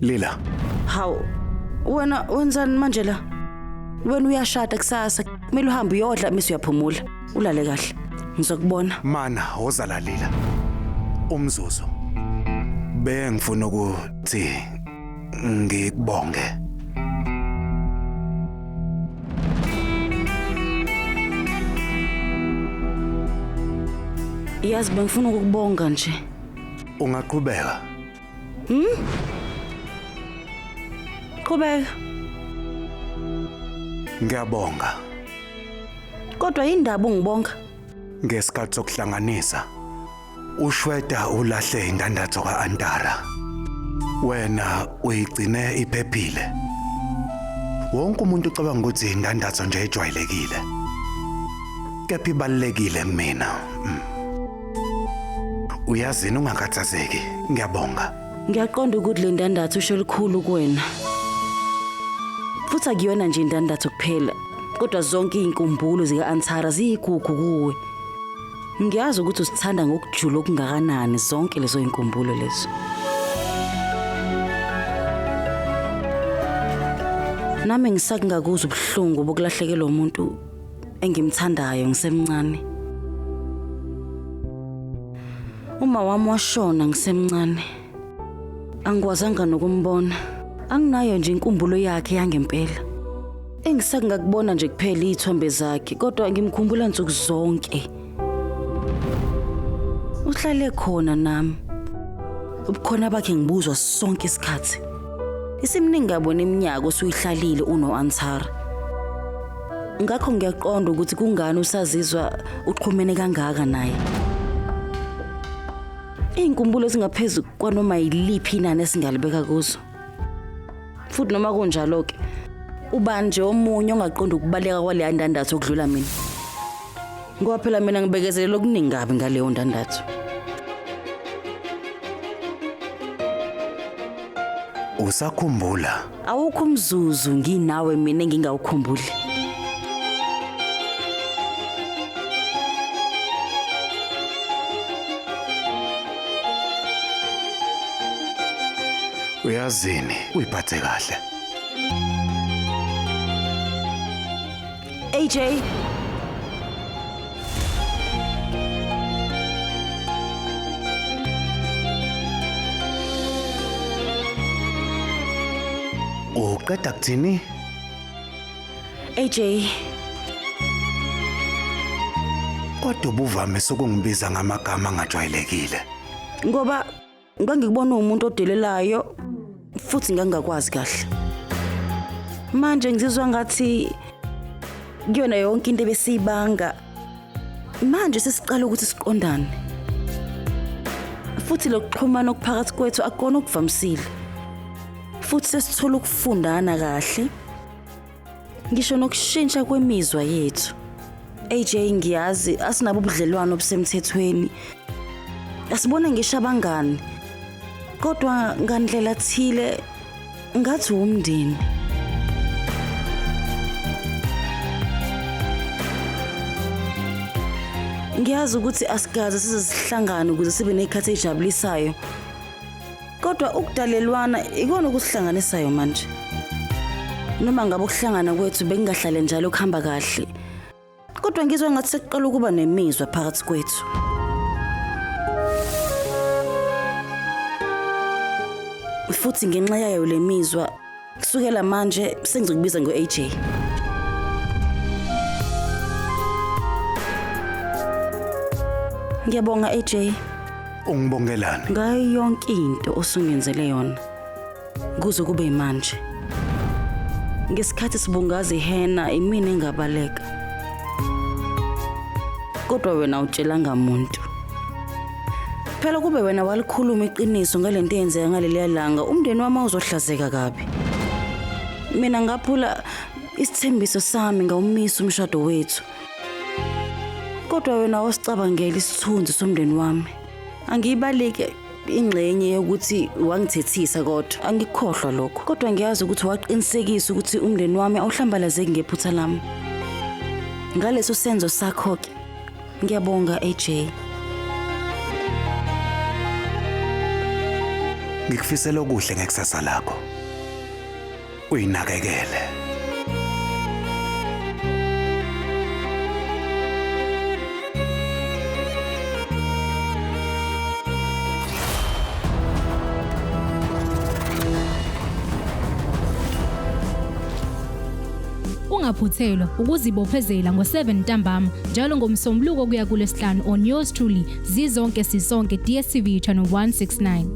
Lila, Hawu, wena wenzani manje la? Wena uyashada kusasa, kumele uhambe uyodla bese uyaphumula. Ulale kahle. Ngizokubona. mana wozala Lila. Umzuzu. Bengifuna ukuthi ngikubonge. Yazi bengifuna ukukubonga nje. Ungaqhubeka. Qhubeka. Ngiyabonga. Kodwa indaba ungibonga. Ngesikhathi sokuhlanganisa uShweta ulahle indandatho kaAntara. Wena uyigcine iphephile. Wonke umuntu ucabanga ukuthi indandatho nje ejwayelekile. Kepha ibalekile kumina. Uyazini ungakhathazeki. Ngiyabonga. Ngiyaqonda ukuthi le ndandatho usho likhulu kuwena. Futhi akuyona nje indandatho kuphela, kodwa zonke inkumbulo zikaAntara ziyigugu kuwe. Ngiyazi ukuthi usithanda ngokujula okungakanani zonke lezo inkumbulo lezo. Nami ngisakungakuza ubuhlungu bokulahlekelwa umuntu engimthandayo ngisemncane. Uma wami washona ngisemncane. Angikwazanga nokumbona. Anginayo nje inkumbulo yakhe yangempela. Engisakungakubona nje kuphela izithombe zakhe, kodwa ngimkhumbula nsuku zonke. Uhlale khona nami. Ubukhona bakhe ngibuzwa sonke isikhathi. Isimningi ngabona iminyaka osuyihlalile unoAntara. Ngakho ngiyaqonda ukuthi kungani usazizwa uqhumene kangaka naye. Inkumbulo ezingaphezulu kwanoma yiliphi inani esingalibeka kuzo. Futhi noma kunjalo ke ubani nje omunye ongaqonda ukubaleka kwale ndandatho okudlula mina. Ngoba phela mina ngibekezelela okuningi kabi ngaleyo ndandatho. Usakhumbula? Awukho umzuzu nginawe mina engingawukhumbuli. Uyazini uyiphathe kahle. AJ Uqeda kuthini? AJ Kodwa ubuvamise ukungibiza ngamagama angajwayelekile. ngoba ngangikubona umuntu odelelayo futhi ngangakwazi kahle. Manje ngizizwa ngathi kuyona yonke into ebesiyibanga. Manje sesiqala ukuthi siqondane. Futhi lokuxhumana okuphakathi kwethu akukona okuvamisile. Futhi sesithola ukufundana kahle. Ngisho nokushintsha kwemizwa yethu. AJ ngiyazi asinabo ubudlelwano obusemthethweni. Asibona ngisho abangani. Kodwa ngandlela thile ngathi umndeni. Ngiyazi ukuthi asikaze sizihlangana ukuze sibe nekhathi ejabulisayo. Kodwa ukudalelwana ikona ukusihlanganisayo manje. Noma ngabe ukuhlangana kwethu bengingahlale njalo kuhamba kahle. Kodwa ngizwe ngathi sekuqala ukuba nemizwa phakathi kwethu. Futhi ngenxa yayo lemizwa kusukela manje sengikubiza ngo-AJ. Ngiyabonga AJ. Ungibongelani? Ngayo yonke into osungenzele yona. Kuze kube manje. Ngesikhathi sibungaza ihena imini engabaleka. Kodwa wena utshelanga umuntu. Phela kube wena walikhuluma iqiniso ngalento eyenzeka ngaleliya langa, umndeni wami uzohlazeka kabi. Mina ngaphula isithembiso sami ngawumisa umshado wethu. Kodwa wena wasicabangela isithunzi somndeni wami. Angiyibaleke ingxenye yokuthi wangithethisa kodwa angikhohlwa lokho. Kodwa ngiyazi ukuthi waqinisekisa ukuthi umndeni wami awuhlambalazeki ngephutha lami. Ngaleso senzo sakho ke ngiyabonga AJ. Ngikufisela okuhle ngekusasa lakho. Uyinakekele. Ungaphuthelwa ukuzibophezela ngo7 ntambama njalo ngomsombuluko kuya kuLesihlanu on yours truly zizonke sisonke DStv channel 169.